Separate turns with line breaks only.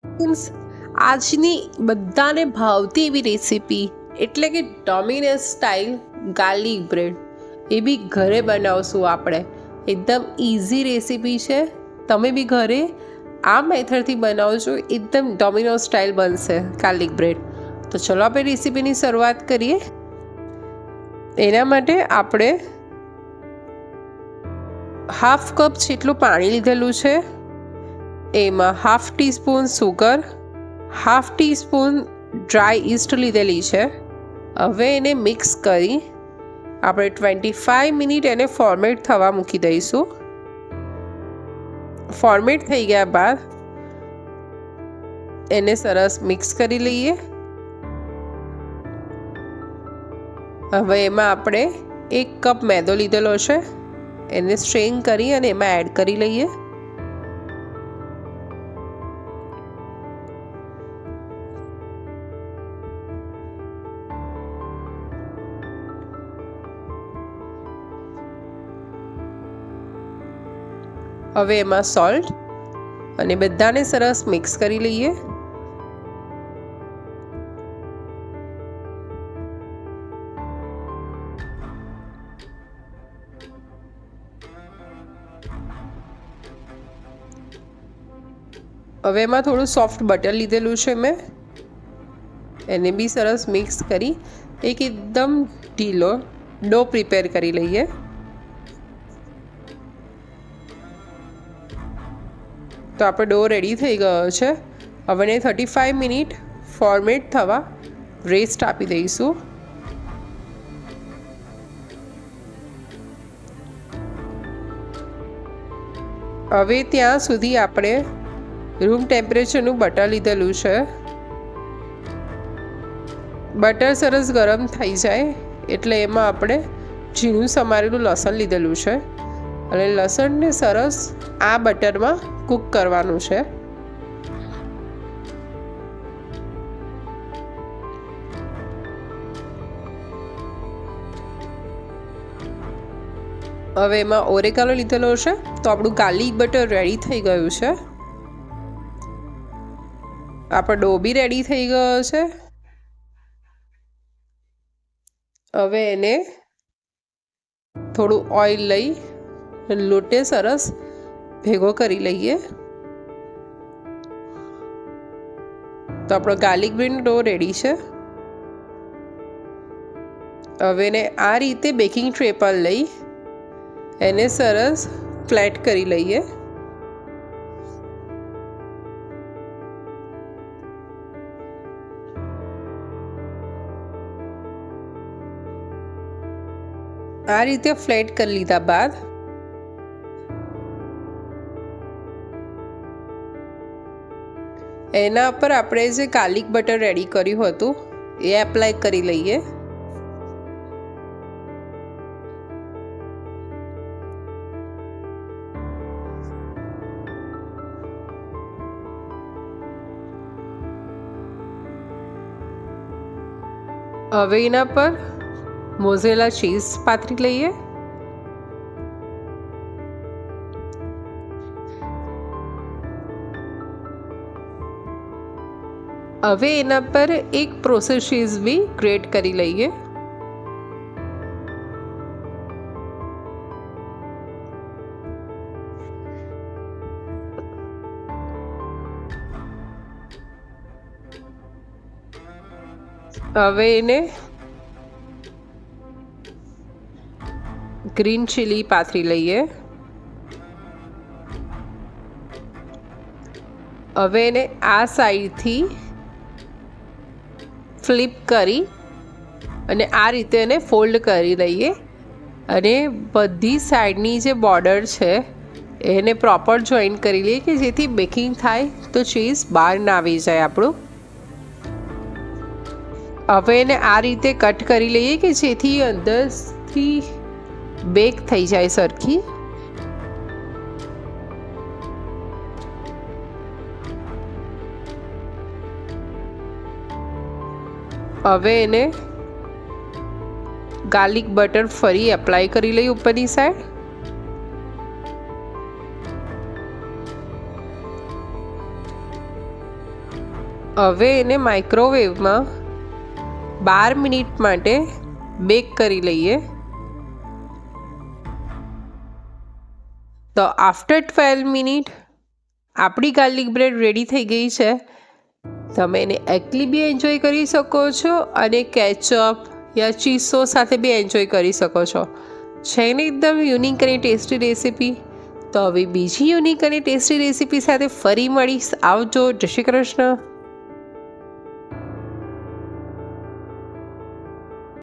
Means આજની બધાને ભાવતી એવી રેસીપી એટલે કે ડોમિનોઝ સ્ટાઇલ ગાર્લિક બ્રેડ, એ બી ઘરે બનાવશું આપણે. એકદમ ઇઝી રેસીપી છે. તમે બી ઘરે આ મેથડથી બનાવજો, એકદમ ડોમિનોઝ સ્ટાઇલ બનશે ગાર્લિક બ્રેડ. તો ચલો આપણે રેસીપીની શરૂઆત કરીએ. એના માટે આપણે હાફ કપ જેટલું પાણી લીધેલું છે. એમાં half teaspoon sugar, half teaspoon dry East લીધેલી છે. હવે એને મિક્સ કરી આપણે 25 મિનિટ એને ફોર્મેટ થવા મૂકી દઈશું. ફોર્મેટ થઈ ગયા બાદ એને સરસ મિક્સ કરી લઈએ. હવે એમાં આપણે 1 કપ મેદો લીધેલો છે, એને સ્ટ્રેન કરી અને એમાં એડ કરી લઈએ. હવે એમાં સોલ્ટ અને બધાને સરસ મિક્સ કરી લઈએ. હવે એમાં થોડું સોફ્ટ બટર લીધેલું છે મેં, એને બી સરસ મિક્સ કરી એક એકદમ ઢીલો ડો પ્રિપેર કરી લઈએ. તો આપણો ડો રેડી થઈ ગયો છે. હવે એને 35 મિનિટ ફોર્મેટ થવા રેસ્ટ આપી દઈશું. હવે ત્યાં સુધી આપણે રૂમ ટેમ્પરેચરનું બટર લીધેલું છે. બટર સરસ ગરમ થઈ જાય એટલે એમાં આપણે ઝીણું સમારેલું લસણ લીધેલું છે અને લસણને સરસ આ બટરમાં કૂક કરવાનું છે. હવે એમાં ઓરેગાનો લીધેલો છે. તો આપણું ગાર્લિક બટર રેડી થઈ ગયું છે. આપણો ડો બી રેડી થઈ ગયો છે. હવે એને થોડું ઓઇલ લઈ લોટે સરસ ભેગો કરી લઈએ. તો આપણો ગાર્લિક બ્રેડનો ડો રેડી છે. હવે એને આ રીતે બેકિંગ ટ્રે પર લઈ એને સરસ ફ્લેટ કરી લઈએ. આ રીતે ફ્લેટ કરી લીધા બાદ એના પર આપણે જે ગાર્લિક બટર રેડી કર્યું હતું એ એપ્લાય કરી લઈએ. હવે એના પર મોઝેરેલા ચીઝ પાથરી લઈએ. હવે એના પર એક પ્રોસેસ ચીઝ બી ગ્રેટ કરી લઈએ. હવે એને ગ્રીન ચીલી પાથરી લઈએ. હવે એને આ સાઈડથી ફ્લિપ કરી અને આ રીતે એને ફોલ્ડ કરી લઈએ અને બધી સાઈડની જે બોર્ડર છે એને પ્રોપર જોઈન્ટ કરી લઈએ કે જેથી બેકિંગ થાય તો ચીઝ બહાર ના આવી જાય આપણું. હવે એને આ રીતે કટ કરી લઈએ કે જેથી અંદરથી બેક થઈ જાય સરખી. હવે એને ગાર્લિક બટર ફરી એપ્લાય કરી લઈએ ઉપરની સાઈડ. હવે એને માઇક્રોવેવમાં 12 મિનિટ માટે બેક કરી લઈએ. તો આફ્ટર 12 મિનિટ આપણી ગાર્લિક બ્રેડ રેડી થઈ ગઈ છે. તમે એને એકલી બી એન્જોય કરી શકો છો અને કેચઅપ યા ચીઝ સોસ સાથે બી એન્જોય કરી શકો છો. છે ને એકદમ યુનિક અને ટેસ્ટી રેસીપી. તો હવે બીજી યુનિક અને ટેસ્ટી રેસીપી સાથે ફરી મળીશ. આવજો. જય શ્રી કૃષ્ણ.